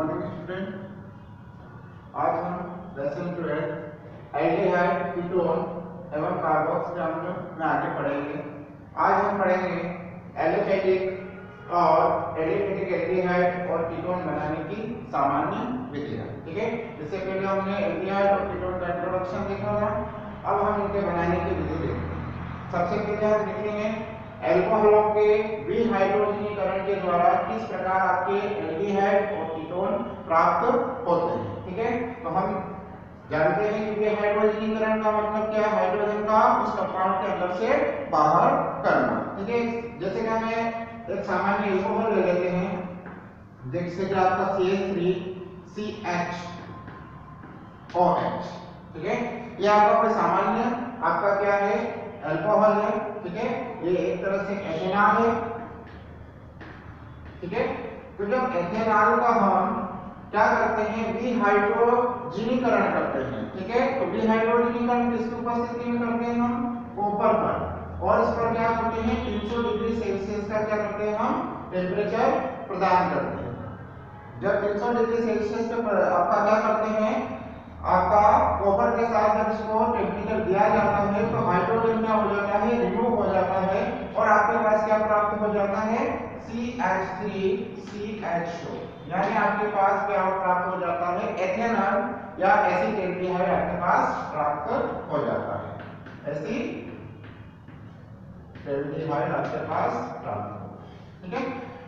Morning student. आज हम lesson 12 aldehyde ketone एवं कार्बोक्स में आगे पढ़ेंगे। आज हम पढ़ेंगे एलिफेटिक और एलिफेटिक एल्डिहाइड और कीटोन बनाने की सामान्य विधियां। ठीक है, इससे पहले हमने एल्डिहाइड और कीटोन का इंट्रोडक्शन देखा था। अब हम इनके बनाने की विधि देखेंगे। सबसे पहले हम देखेंगे एल्कोहलों के विहाइड्रोजनीकरण के द्वारा किस प्रकार आपके एल्डिहाइड और कीटोन प्राप्त होते हैं। ठीक है, तो हम जानते हैं कि विहाइड्रोजनीकरण का मतलब क्या है, हाइड्रोजन का उस कंपाउंड के अंदर से बाहर करना। ठीक है, जैसे कि हमें एक सामान्य एल्कोहल ले लेते हैं, जैसे कि आपका CH3CHOH। ठीक है, ये आपका कोई सामान्य आपका क्या है, अल्कोहल है। ठीक है, ये एक तरह से एथेनॉल है। ठीक है, तो जब एथेनॉल का हम क्या करते हैं, विहाइड्रोजनीकरण करते हैं। ठीक है, तो विहाइड्रोजनीकरण किसकी उपस्थिति में करते हैं, हम कॉपर पर, और इस पर क्या करते हैं 300 डिग्री सेल्सियस का क्या करते हैं, हम टेम्परेचर प्रदान करते हैं। जब 300 डिग्री सेल्सियस पे आपका क्या करते हैं, आपका कॉपर के साथ जब इसको टेम्परेचर दिया जाता है तो हाइड्रोजन क्या हो जाता है, रिमूव हो जाता है, और आपके पास क्या प्राप्त हो जाता है, CH3CHO, यानी आपके पास क्या प्राप्त हो जाता है, एथेनॉल या एसिड एल्डिहाइड आपके पास प्राप्त हो जाता है। एसिड एल्डिहाइड आपके पास प्राप्त हो। ठीक है,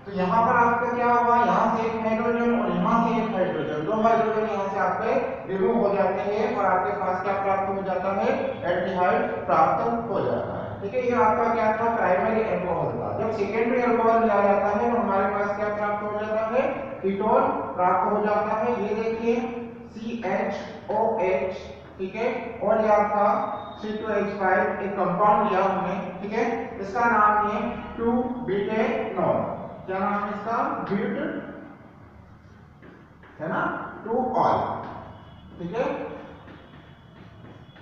तो यहाँ पर आपका क्या हुआ, यहाँ से एक हाइड्रोजन और यहाँ से एक हाइड्रोजन, दो हाइड्रोजन यहाँ से आपके रिमूव हो जाते हैं और आपके पास क्या प्राप्त हो जाता है, एल्डिहाइड प्राप्त हो जाता है। ठीक है, ये आपका क्या था, प्राइमरी अल्कोहल था। जब सेकेंडरी अल्कोहल लिया जाता है तो हमारे पास क्या प्राप्त हो जाता है, कीटोन प्राप्त हो जाता है। ये देखिए CHOH। ठीक है, और ये आपका C2H5 एक कंपाउंड लिया हमने। ठीक है, इसका नाम है 2-ब्यूटेनॉल। क्या नाम है इसका, ब्यूट है ना, 2-ऑल। ठीक है,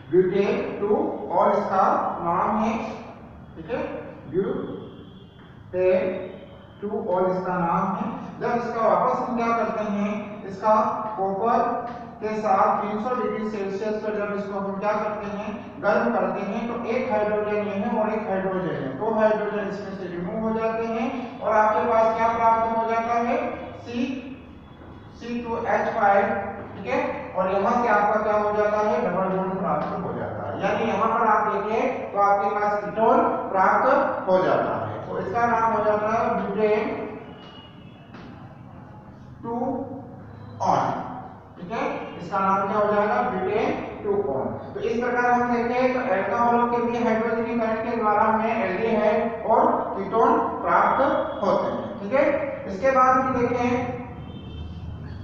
ब्यूटेन 2-ऑल इसका नाम है। ठीक है, ब्यूटेन 2-ऑल इसका नाम है। जब इसका वापस हम क्या करते हैं, इसका कॉपर के साथ 300 डिग्री सेल्सियस पर जब इसको हम क्या करते हैं, गर्म करते हैं, तो एक हाइड्रोजन ये है और एक हाइड्रोजन है, दो हाइड्रोजन इसमें से रिमूव हो जाते हैं और आपके पास क्या प्राप्त हो जाता है, C2H5। ठीक है, और यहाँ से आपका क्या हो जाता है, डबल बॉन्ड प्राप्त हो जाता है। यानी यहाँ पर आप देखें तो आपके पास कीटोन प्राप्त हो जाता है। तो इसका नाम हो जाता है ब्यूटेन 2-ऑल। ठीक है, इसका नाम क्या हो जाएगा, ब्यूटेन 2-ऑल। तो इस प्रकार हम देखें तो अल्कोहलों के भी हाइड्रोजनीकरण के द्वारा हमें एल्डिहाइड और कीटोन प्राप्त होते हैं। ठीक है, इसके बाद हम देखें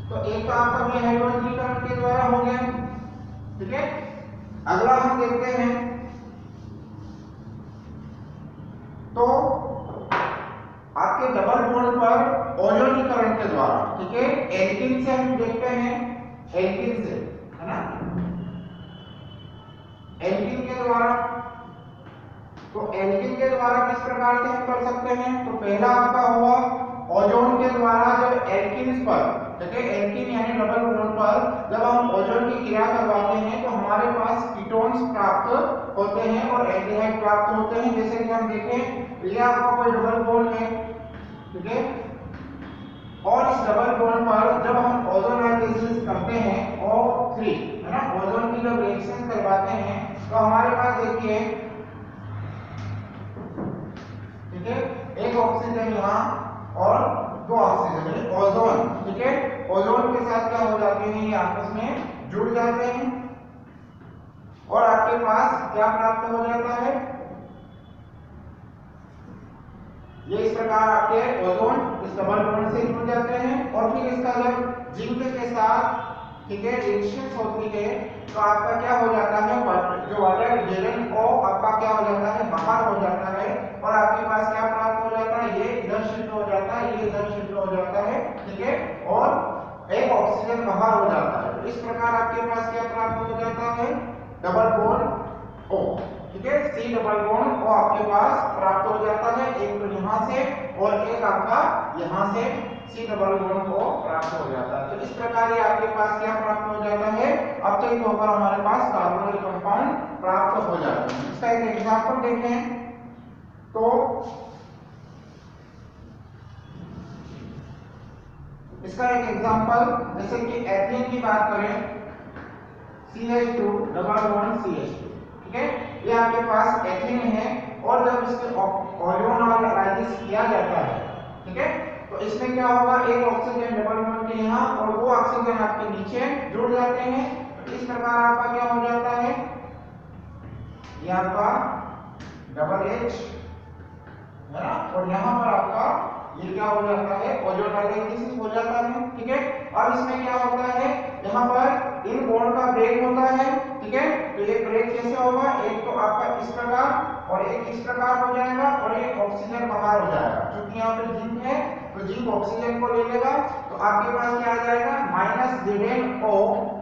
तो एक तो आपका भी हाइड्रोजनीकरण के द्वारा हो गया। ठीक है, अगला हम देखते हैं तो आपके डबल बॉन्ड पर ओजोनीकरण के द्वारा। ठीक है, एल्किन से हम देखते हैं, एल्किन से, है ना, एल्किन के द्वारा। तो एल्किन के द्वारा किस प्रकार से हम कर सकते हैं, तो पहला आपका हुआ ओजोन के द्वारा। जब एल्किन्स पर, ठीक है, एल्किन यानी डबल बॉन्ड पर जब हम ओजोन की क्रिया करवाते हैं तो हमारे पास कीटोन्स प्राप्त होते हैं और एल्डिहाइड प्राप्त होते हैं। जैसे कि हम देखें, ये आपका कोई डबल बॉन्ड है। ठीक है, और इस डबल बॉन्ड पर जब हम ओजोनाइजेशन करते हैं, O3, है ना, ओजोन की जब रिएक्शन करवाते हैं तो हमारे पास देखिए, ठीक है, एक ऑक्सीजन यहाँ और दो ऑक्सीजन है, ओजोन। ठीक है, ओजोन के साथ क्या हो जाते हैं, ये आपस में जुड़ जाते हैं और आपके पास क्या प्राप्त हो जाता है, ये इस प्रकार आपके ओजोन इस डबल बॉन्ड से जुड़ जाते हैं। और फिर इसका जब जिंक के साथ, ठीक है, रिएक्शन होती है तो आपका क्या हो जाता है, जो वाटर जेरन ओ आपका क्या हो जाता है, बाहर हो जाता है और आपके पास क्या प्राप्त हो जाता है, ये इधर शिफ्ट हो जाता है, ये इधर शिफ्ट हो जाता है। ठीक है, और एक ऑक्सीजन बाहर हो जाता है। तो इस प्रकार आपके पास क्या प्राप्त हो जाता है, डबल बॉन्ड O। ठीक है, C डबल बॉन्ड वो आपके पास प्राप्त हो जाता है, एक तो यहाँ से और एक आपका यहाँ से C डबल बॉन्ड को प्राप्त हो जाता है। तो इस प्रकार ये आपके पास क्या प्राप्त हो जाता है, अपचयित होकर हमारे पास कार्बोनिल कंपाउंड प्राप्त हो जाता है। इसका एक एग्जांपल देखें तो इसका एक एग्जांपल जैसे कि एथीन की बात करें, CH2 डबल बॉन्ड CH2, ठीक है, ये आपके पास एथीन है और जब इसके ऑलियोनाइज किया जाता है, ठीक है, तो इसमें क्या होगा, एक ऑक्सीजन डबल बॉन्ड के यहाँ और वो ऑक्सीजन आपके नीचे जुड़ जाते हैं। तो इस प्रकार आपका क्या हो जाता है, ये आपका डबल H है ना, और यहाँ पर आपका ये क्या हो जाता है, ओजोनाइजेशन हो जाता है, ठीक है। अब इसमें क्या होता है, यहाँ पर इन बॉन्ड का ब्रेक होता है, ठीक है, तो ये ब्रेक कैसे होगा, एक तो आपका इस प्रकार और एक इस प्रकार हो जाएगा और एक ऑक्सीजन बाहर हो जाएगा, क्योंकि यहाँ पे जिंक है तो जिंक ऑक्सीजन को ले लेगा, तो आपके पास क्या आ जाएगा -ZnO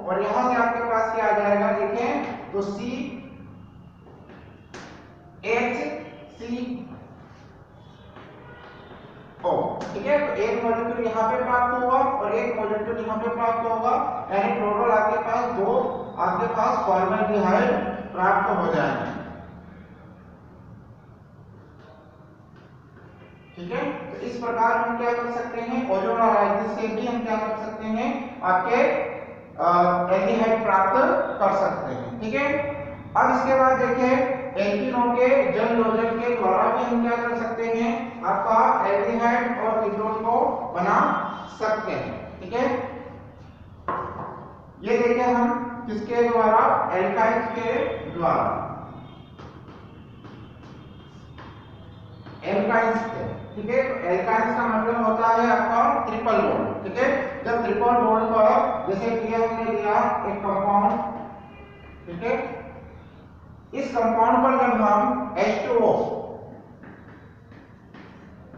और यहाँ से आपके पास क्या आ जाएगा, देखें तो CHCO, ठीक है, तो एक मॉलिक्यूल यहाँ पे प्राप्त होगा और एक मॉलिक्यूल यहाँ पे प्राप्त होगा, यानी टोटल आपके पास दो आपके पास फॉर्मेल्डिहाइड प्राप्त हो जाएंगे, ठीक है। तो इस प्रकार हम क्या कर सकते हैं, ओजोनाइजेशन से भी हम क्या कर सकते हैं, आपके एल्डिहाइड प्राप्त कर सकते हैं, ठीक है। अब इसके बाद देखिए एल्कीनों के जल योजन के द्वारा भी हम क्या कर सकते हैं, आपका एल्डिहाइड और कीटोन को बना सकते हैं, ठीक है। ये देखिए हम किसके द्वारा, एल्काइल्स के द्वारा, एल्काइल्स के, ठीक है। तो एल्काइल्स का मतलब होता है आपका ट्रिपल बॉन्ड, ठीक है। जब ट्रिपल बॉन्ड पर जैसे कि हमने लिया एक कंपाउंड, ठीक है, इस कंपाउंड पर जब हम H2O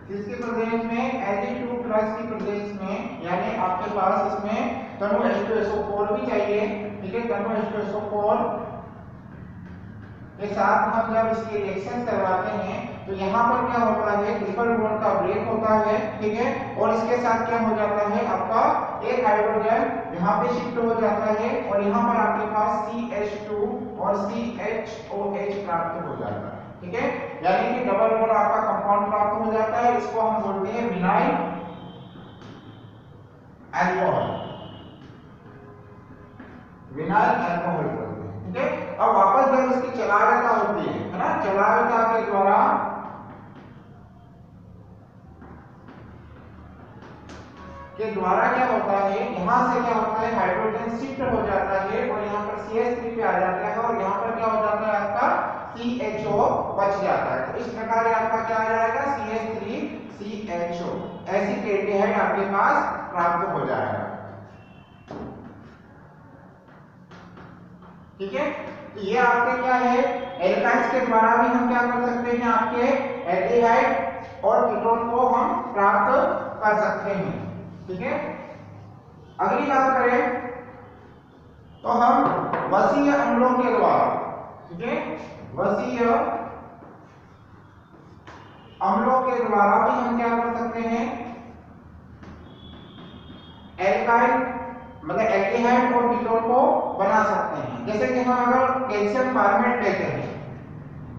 किसके प्रेजेंस में, Ag2+ की प्रेजेंस में, यानी आपके पास इसमें तनु H2SO4 भी चाहिए, ठीक है, तनु H2SO4 के साथ हम जब इसकी रिएक्शन करवाते हैं तो यहाँ पर क्या होता है, ट्रिपल बॉन्ड का ब्रेक होता है, ठीक है, और इसके साथ क्या हो जाता है, आपका एक हाइड्रोजन यहाँ पे शिफ्ट हो जाता है और यहाँ पर आपके पास CH2 और CHOH प्राप्त हो जाता है, ठीक है, यानी कि डबल बॉन्ड आपका कंपाउंड प्राप्त हो जाता है। इसको हम बोलते हैं विनाइल अल्कोहल, विनाइल अल्कोहल बोलते हैं, ठीक है। अब वापस जब इसकी चलायता होती है ना, चलायता के द्वारा क्या होता है, यहाँ से क्या होता है, हाइड्रोजन शिफ्ट हो जाता है और यहाँ पर CH3 पे आ जाता है और यहाँ पर क्या हो जाता है, आपका CHO बच जाता है। तो इस प्रकार आपका क्या आ जाएगा, CH3CHO, ऐसी एल्डिहाइड आपके पास प्राप्त हो जाएगा, ठीक है। तो ये आपके क्या है, एल्काइल्स के द्वारा भी हम क्या कर सकते हैं, आपके एल्डिहाइड और कीटोन को हम प्राप्त कर सकते हैं, ठीक है। अगली बात करें तो हम वसीय अम्लों के द्वारा, ठीक है, वसीय अम्लों के द्वारा भी हम क्या कर सकते हैं, एल्काइल मतलब एल्डिहाइड और कीटोन को बना सकते हैं। जैसे कि हम अगर कैल्शियम फार्मेट लेते हैं,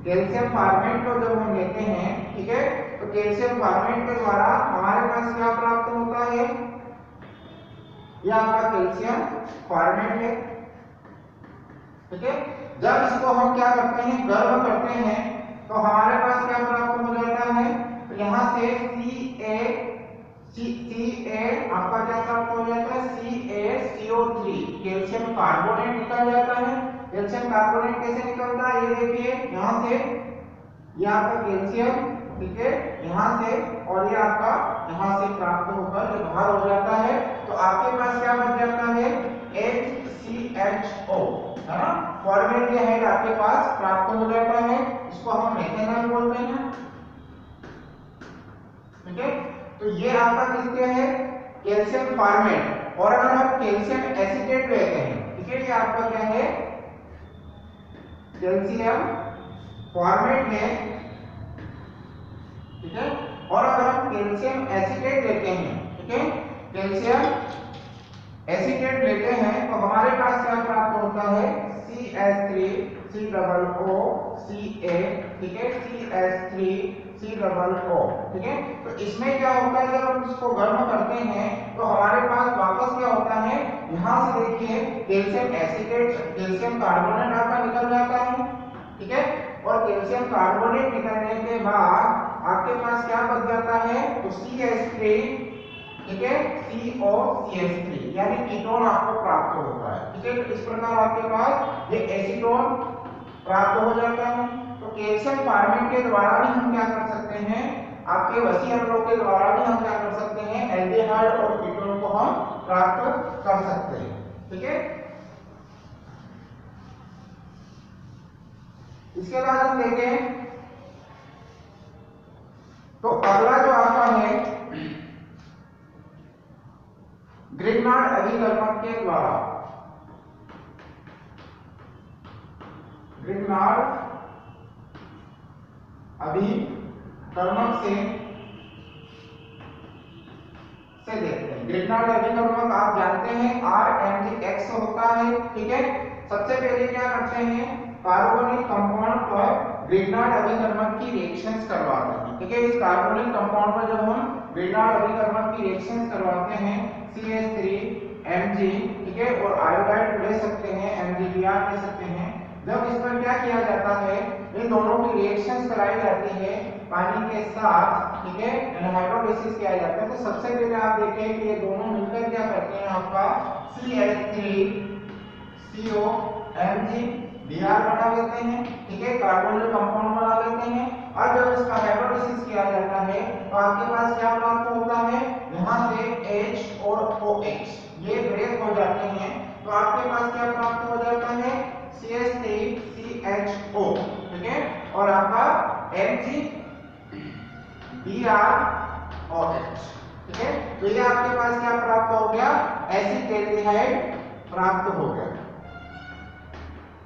कैल्शियम फार्मेट को जब हम लेते हैं, ठीक है, तो कैल्शियम फार्मेट के द्वारा हमारे पास क्या प्राप्त होता है, यह आपका कैल्शियम फार्मेट है, ठीक है। जब इसको हम क्या करते हैं, गर्म करते हैं तो हमारे पास क्या प्राप्त हो जाता है, तो यहाँ से Ca आपका क्या प्राप्त हो जाता है, CaCO3 कैल्शियम कार्बोनेट निकल जाता है। कैल्शियम कार्बोनेट कैसे निकलता है, ये देखिए यहाँ से, ये आपका कैल्शियम, ठीक है, यहाँ से और ये आपका यहाँ से प्राप्त होकर ये बाहर हो जाता है। तो आपके पास क्या बच जाता है, HCHO, है ना, फॉर्मेल्डिहाइड आपके पास प्राप्त हो जाता है, इसको हम मेथेनॉल बोलते हैं, ठीक है। तो ये आपका किसके है, कैल्शियम फार्मेट। और अगर हम कैल्शियम एसीटेट लेते हैं, ठीक है, ये आपका क्या है, कैल्शियम फॉर्मेट है, ठीक है। और अगर हम कैल्शियम एसीटेट लेते हैं, ठीक है, कैल्शियम एसीटेट लेते हैं तो हमारे पास क्या प्राप्त होता है, CH3COO Ca, ठीक है, CH3COO, ठीक है। तो इसमें क्या होता है, जब हम इसको गर्म करते हैं तो हमारे पास वापस क्या होता है, यहां से देखिए कैल्शियम एसीटेट, कैल्शियम कार्बोनेट आपका निकल जाता है, ठीक है। और कैल्शियम कार्बोनेट निकलने के बाद आपके पास क्या बच जाता है, तो CH3, ठीक है, COCH3 यानी कीटोन आपको प्राप्त होता है, ठीक है। तो इस प्रकार आपके पास ये एसीटोन प्राप्त हो जाता है। तो कैल्शियम फॉर्मेट के द्वारा भी हम क्या कर सकते हैं, आपके वसी अम्लों के द्वारा भी हम क्या कर सकते हैं, एल्डिहाइड और कीटोन को हम प्राप्त कर सकते हैं, ठीक है। इसके बाद हम देखें तो अगला जो आपका है ग्रिग्नार्ड अभिकर्मक के द्वारा, ग्रिग्नार्ड अभिकर्मक से देखते हैं। ग्रिग्नार्ड अभिकर्मक आप जानते हैं RMgX होता है, ठीक है। सबसे पहले क्या करते हैं, कार्बोनिक कंपाउंड पर ग्रिग्नार्ड अभिकर्मक की रिएक्शंस करवाते हैं, ठीक है। इस कार्बोनिक कंपाउंड पर जब हम ग्रिग्नार्ड अभिकर्मक की रिएक्शंस करवाते हैं, CH3Mg, ठीक है, और आयोडाइड ले सकते हैं, MgBr ले सकते हैं। जब इस पर क्या किया जाता है, इन दोनों की रिएक्शंस कराई जाती है पानी के साथ, ठीक है, हाइड्रोलाइसिस किया जाता है। तो सबसे पहले आप देखें कि ये दोनों मिलकर क्या करते हैं, आपका CH3COMgBr बना लेते हैं, ठीक है, कार्बोनिल कंपाउंड बना लेते हैं। और जब इसका हाइड्रोलाइसिस किया जाता है तो आपके पास क्या प्राप्त होता है, यहाँ से H और OH ये ब्रेक हो जाते हैं, तो आपके पास क्या प्राप्त हो जाता है, CH3CHO, ठीक है, और आपका MgBrOH, ठीक है। तो ये आपके पास क्या प्राप्त हो गया, एसिटेल्डिहाइड प्राप्त हो गया,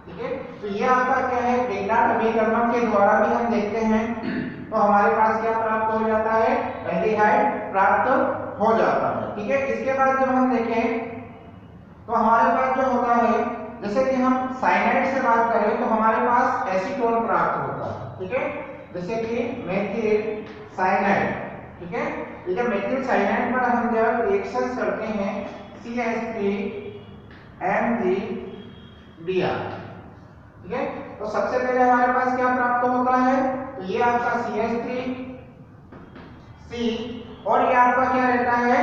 ठीक है। तो ये आपका क्या है, ग्रिग्नार्ड अभिकर्मक के द्वारा भी हम देखते हैं तो हमारे पास क्या प्राप्त हो जाता है, एल्डिहाइड प्राप्त हो जाता है, ठीक है। इसके बाद जब हम देखें तो हमारे पास जो होता है, जैसे कि हम साइनाइड से बात करें तो हमारे पास एसीटोन प्राप्त होता है, ठीक है, जैसे कि मेथिल साइनाइड, ठीक है। ये जब मेथिल साइनाइड पर हम जब रिएक्शंस करते हैं CH3MgBr, ठीक है, तो सबसे पहले हमारे पास क्या प्राप्त होता है, तो ये आपका CH3C और ये आपका क्या रहता है,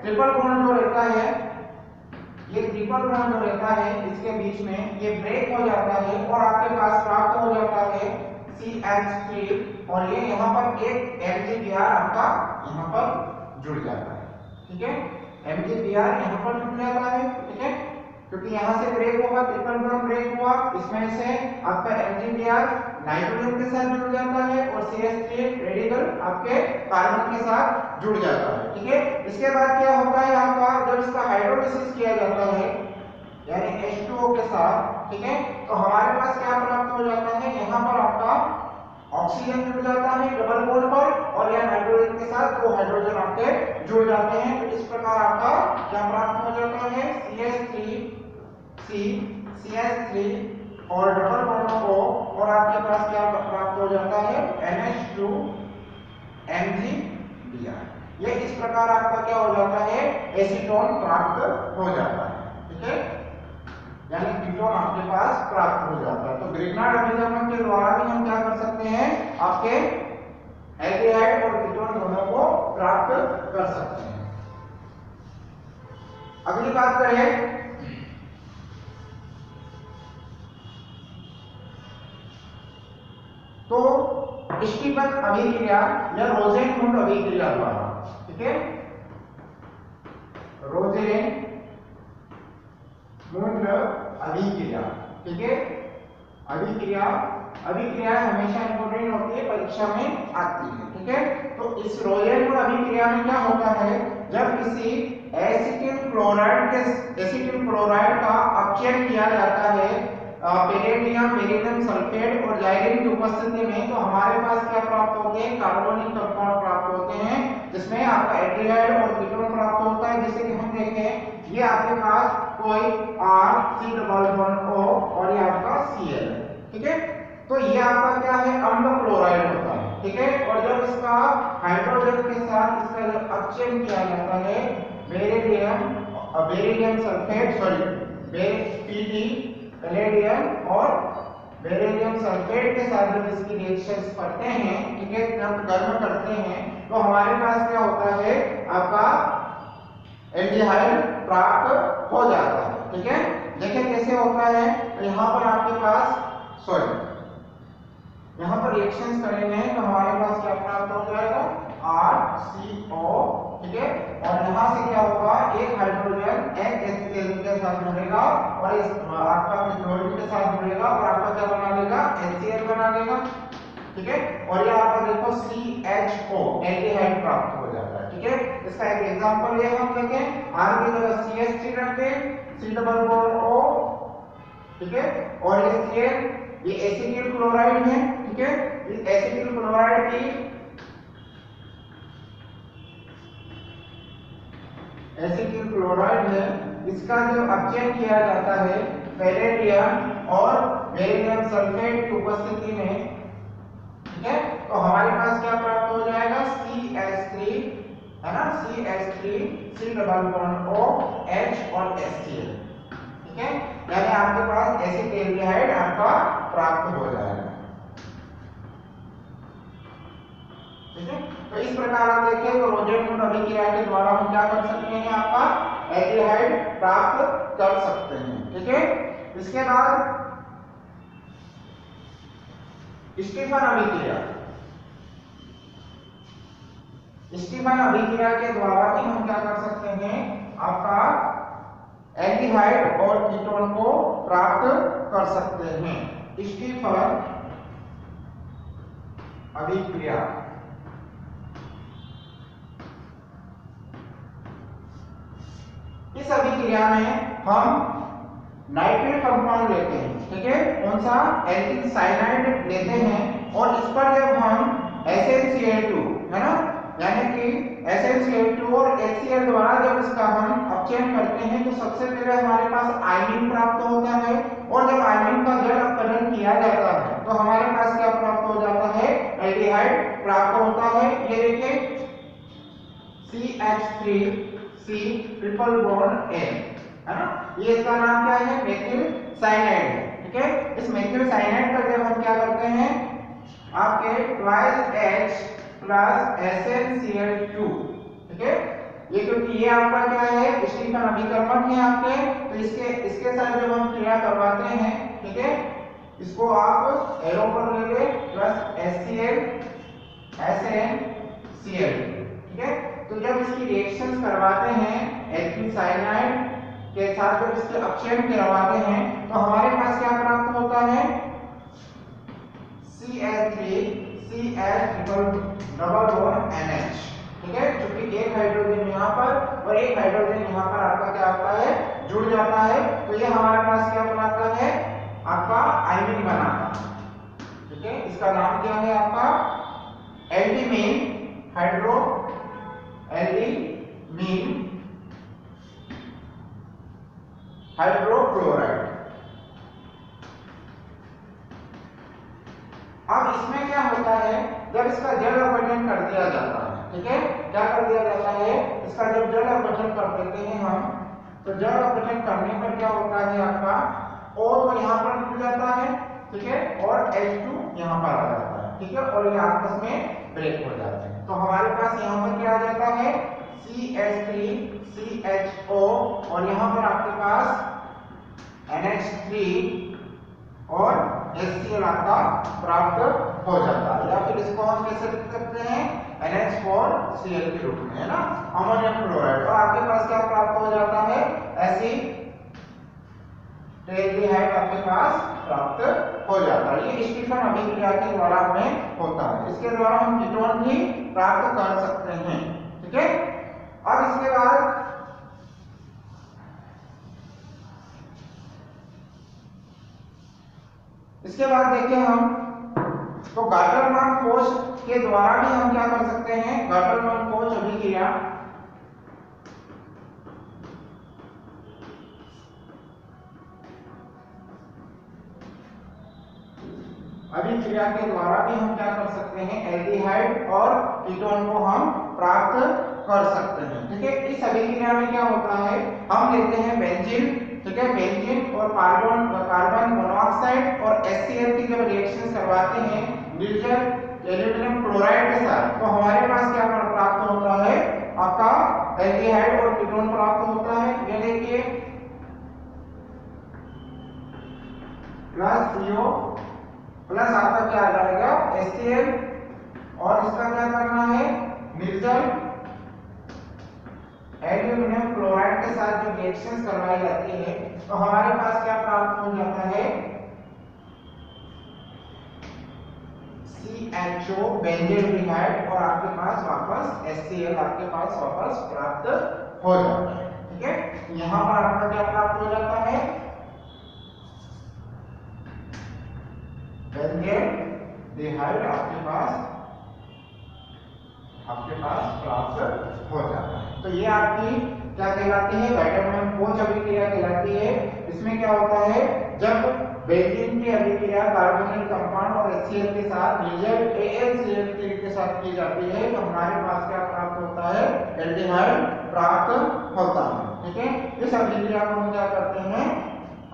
ट्रिपल बॉन्ड जो रहता है, ये ट्रिपल बॉन्ड जो रहता है इसके बीच में ये ब्रेक हो जाता है और आपके पास प्राप्त हो जाता है CH3 और ये यहाँ पर एक MgBr आपका यहाँ पर जुड़ जाता है, ठीक है। MgBr यहाँ पर जुड़ जाता है, ठीक है, क्योंकि यहाँ से ब्रेक होगा, ट्रिपल बॉन्ड ब्रेक हुआ, इसमें से आपका MgBr नाइट्रोजन के साथ जुड़ जाता है और CH3 रेडिकल आपके कार्बन के साथ जुड़ जाता है, ठीक है। इसके बाद क्या होता है आपका, जब इसका हाइड्रोलाइसिस किया जाता है यानी H2O के साथ, ठीक है, तो हमारे पास क्या प्राप्त हो जाता है, यहाँ पर आपका ऑक्सीजन जुड़ जाता है डबल बॉन्ड पर और यह नाइट्रोजन के साथ दो हाइड्रोजन आपके जुड़ जाते हैं। तो इस प्रकार आपका क्या प्राप्त हो जाता है, CH3 और डबल बॉन्ड को और आपके पास क्या प्राप्त हो जाता है, NH2MgBr। ये इस प्रकार आपका क्या हो जाता है, एसीटोन प्राप्त हो जाता है, ठीक है, यानी कीटोन आपके पास प्राप्त हो जाता है। तो ग्रिग्नार्ड अभिकर्मक के द्वारा भी हम क्या कर सकते हैं, आपके एल्डिहाइड और कीटोन दोनों को प्राप्त कर सकते हैं। अगली बात करें तो स्टीफन अभिक्रिया या रोजेनमुंड अभिक्रिया द्वारा, ठीक है, रोजेनमुंड अभिक्रिया, ठीक है। अभिक्रिया हमेशा इंपॉर्टेंट होती है, परीक्षा में आती है, ठीक है। तो इस रोजेनमुंड अभिक्रिया में क्या होता है, जब किसी एसिटिल क्लोराइड का अपचयन किया जाता है पैलेडियम, बेरिलियम सल्फेट और जाइलिन की उपस्थिति में तो हमारे पास क्या प्राप्त होते हैं, कार्बोनिक कंपाउंड प्राप्त होते हैं, जिसमें आपका एल्डिहाइड और कीटोन प्राप्त होता है। जैसे कि हम देखें ये आपके पास कोई R(C)O और ये आपका Cl है, ठीक है। तो ये आपका क्या है, अम्ल क्लोराइड होता है, ठीक है। और जब इसका हाइड्रोजन के साथ इसका जब अपचयन किया जाता है बेरिलियम सल्फेट Pd पैलेडियम और बेरिलियम सल्फेट के साथ जब इसकी रिएक्शंस करते हैं, ठीक है, जब गर्म करते हैं तो हमारे पास क्या होता है, आपका एल्डिहाइड प्राप्त हो जाता है, ठीक है। देखिए कैसे होता है, तो यहाँ पर आपके पास यहाँ पर रिएक्शंस करेंगे तो हमारे पास क्या प्राप्त हो जाएगा, RCO, ठीक है। और यहाँ से क्या होगा, एक हाइड्रोजन HCl के साथ जुड़ेगा और इस आपका क्लोरीन के साथ जुड़ेगा और आपका क्या बना लेगा, HCl बना लेगा, ठीक है। और ये आपका देखो CHO एल्डिहाइड प्राप्त हो जाता है, ठीक है। इसका एक एग्जांपल ये हम देखें, R की जगह CH3 रख दें, C+O, ठीक है। और ये Cl ये एसिटिल क्लोराइड है, ठीक है। इस एसिटिल क्लोराइड की एसिटिल क्लोराइड है, इसका जो अपचयन किया जाता है पैलेडियम और बेरिलियम सल्फेट की उपस्थिति में, ठीक है, तो हमारे पास क्या प्राप्त हो जाएगा, CH3 है ना, CH3 C+O H और HCl, ठीक है। यानी आपके पास एसिड एल्डिहाइड आपका प्राप्त हो जाएगा, ठीक है। तो इस प्रकार आप देखें तो रोटेट अभिक्रिया के द्वारा हम क्या कर सकते हैं, आपका एल्डिहाइड प्राप्त कर सकते हैं, ठीक है। इसके बाद स्टीफन अभिक्रिया, स्टीफन अभिक्रिया के द्वारा भी हम क्या कर सकते हैं, आपका एल्डिहाइड और कीटोन को प्राप्त कर सकते हैं। स्टीफन अभिक्रिया, इस अभिक्रिया में हम नाइट्रेट कंपाउंड लेते हैं, ठीक है, कौन सा, एल्किल साइनाइड लेते हैं और इस पर जब हम SnCl2 है ना, यानी कि SnCl2 और HCl द्वारा जब इसका हम अपचयन करते हैं तो सबसे पहले हमारे पास आयनिन प्राप्त होता है और जब आयनिन का जल अपघटन किया जाता है तो हमारे पास क्या प्राप्त हो जाता है, एल्डिहाइड प्राप्त होता है। ये देखिए CH3C ट्रिपल बॉन्ड N है ना, ये इसका नाम क्या है, मेथिल साइनाइड है, ठीक है। इस मेथिल साइनाइड का जब हम क्या करते हैं, आपके ट्वाइस H प्लस SnCl2, ठीक है, ये क्योंकि ये आपका क्या है, स्टीफन अभिकर्मक है आपके, तो इसके साथ जब हम क्रिया करवाते हैं, ठीक है, इसको आप एरो पर ले ले प्लस HCl SnCl, ठीक है। तो जब इसकी रिएक्शंस करवाते हैं एल्किल साइनाइड के साथ जब इसके अपचयन करवाते हैं तो हमारे पास क्या प्राप्त होता है, CH3CH डबल बॉन्ड NH, ठीक है, क्योंकि एक हाइड्रोजन यहाँ पर और एक हाइड्रोजन यहाँ पर आपका क्या होता है, जुड़ जाता है, तो ये हमारे पास क्या बनाता है, आपका आयनिन बनाता है, ठीक है। इसका नाम क्या है आपका, एल्डिमीन हाइड्रोक्लोराइड। अब इसमें क्या होता है, जब इसका जल अपघटन कर दिया जाता है, ठीक है, क्या कर दिया जाता है, इसका जब जल अपघटन कर देते हैं हम, तो जल अपघटन करने पर क्या होता है, आपका O तो यहाँ पर जुड़ जाता है, ठीक है, और H2 यहाँ पर आ जाता है, ठीक है, और ये आपस में ब्रेक हो जाते हैं। तो हमारे पास यहाँ पर क्या आ जाता है, CH3CHO और यहाँ पर आपके पास NH3 और HCl आपका प्राप्त हो जाता है, या फिर इसको हम कैसे लिख सकते हैं, NH4Cl के रूप में, है ना, अमोनियम क्लोराइड। और आपके पास क्या प्राप्त हो जाता है, एल्डिहाइड आपके पास प्राप्त हो जाता है। ये स्टीफन अभिक्रिया के द्वारा हमें होता है, इसके द्वारा हम कीटोन भी प्राप्त कर सकते हैं, ठीक है। अब इसके बाद इसके बाद देखिए हम तो गाटरमान कोश के द्वारा भी हम क्या कर सकते हैं, गाटरमान कोश अभिक्रिया अभिक्रिया के द्वारा भी हम क्या कर सकते हैं, एल्डिहाइड और कीटोन को हम प्राप्त कर सकते हैं। ठीक है, इस अभिक्रिया में क्या होता है, हम लेते हैं बेंजीन, ठीक है, बेंजीन और कार्बन मोनोऑक्साइड और HCl की जब रिएक्शन करवाते हैं निर्जल एल्यूमिनियम क्लोराइड के साथ, तो हमारे पास क्या प्राप्त होता है, आपका एल्डिहाइड और कीटोन प्राप्त होता है। ये देखिए प्लस CO प्लस आपका क्या आ जाएगा HCl, और इसका क्या करना है, निर्जल एल्यूमिनियम क्लोराइड के साथ जो रिएक्शंस करवाई जाती है, तो हमारे पास क्या प्राप्त हो जाता है, CHO बेंजील्डिहाइड, और आपके पास वापस HCl आपके पास वापस प्राप्त हो जाता है। ठीक है, यहां पर आपका क्या प्राप्त हो जाता है, बेंजील्डिहाइड आपके पास प्राप्त हो जाता है। तो ये आपकी क्या कहलाती है, गाटरमान कोश अभिक्रिया कहलाती है। इसमें क्या होता है, जब बेंजीन की अभिक्रिया कार्बोनिल कंपाउंड और HCl के साथ निर्जल AlCl3 के साथ की जाती है, तो हमारे पास क्या प्राप्त होता है, एल्डिहाइड प्राप्त होता है। ठीक है, इस अभिक्रिया को हम क्या करते हैं,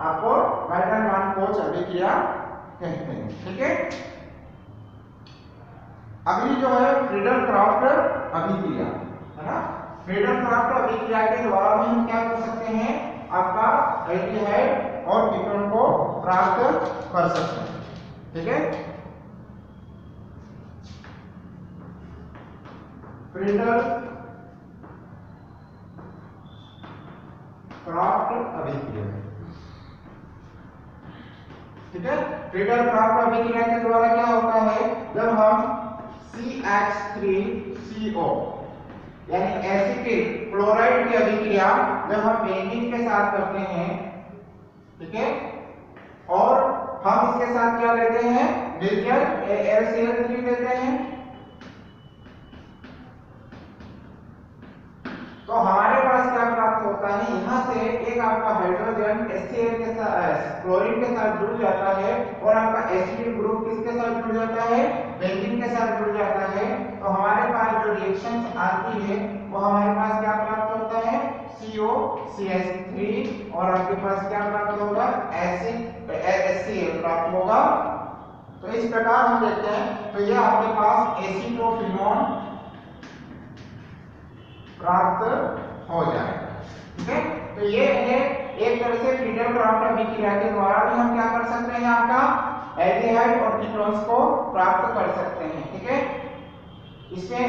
आपको गाटरमान कोश अभिक्रिया कहते हैं। ठीक है, अगली जो है फ्रीडल क्राफ्ट अभिक्रिया है ना, फ्रीडल क्राफ्ट अभिक्रिया के द्वारा भी हम क्या कर सकते हैं, आपका एल्डिहाइड और कीटोन को प्राप्त कर सकते हैं। ठीक है, फ्रीडल क्राफ्ट अभिक्रिया, ठीक है, फ्रीडल क्राफ्ट अभिक्रिया के द्वारा क्या होता है, जब हम CH3CO यानी एसिटिक क्लोराइड की अभिक्रिया जब हम बेंजीन के साथ करते हैं, ठीक है, और हम इसके साथ क्या लेते हैं, निर्जल AlCl3 लेते हैं, तो हमारे पास क्या प्राप्त होता है, यहाँ से एक आपका हाइड्रोजन HCl के साथ क्लोरीन के साथ जुड़ जाता है, और आपका एसिडिक ग्रुप किसके साथ जुड़ जाता है, बेंजीन के साथ जुड़ जाता है। तो हमारे पास जो रिएक्शंस आती है वो हमारे पास क्या प्राप्त होता है, COCH3, और आपके पास क्या प्राप्त होगा, HCl प्राप्त होगा। तो इस प्रकार हम देखते हैं, तो ये आपके पास एसीटोफिनोन प्राप्त हो जाएगा। ठीक है, तो ये है एक तरह से फ्रीडल क्राफ्ट अभिक्रिया के द्वारा भी हम क्या कर सकते हैं, आपका एल्डिहाइड और कीटोन्स को प्राप्त कर सकते हैं। ठीक है, इसमें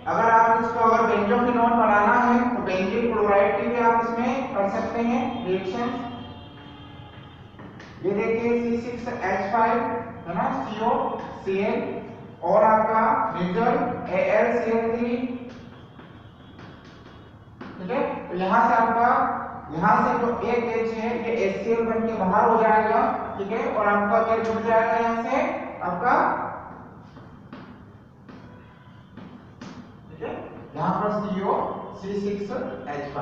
अगर आप इसको अगर बेंजोफिनोन बनाना है तो बेंजीन क्लोराइड की भी आप इसमें कर सकते हैं रिएक्शन। ये देखिए C6H5 है ना, COCl, और आपका निर्जल AlCl3। ठीक है, तो यहां से आपका यहां से जो एक H है ये HCl बन के बाहर हो जाएगा। ठीक है, और आपका क्या जुड़ जाएगा, यहां से आपका, ठीक है, यहां पर C6H5,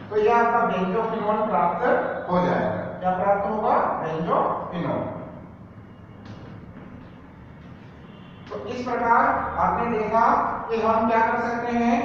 तो ये आपका बेंजोफिनोन प्राप्त हो जाएगा। क्या प्राप्त होगा, बेंजोफिनोन। तो इस प्रकार आपने देखा कि हम क्या कर सकते हैं,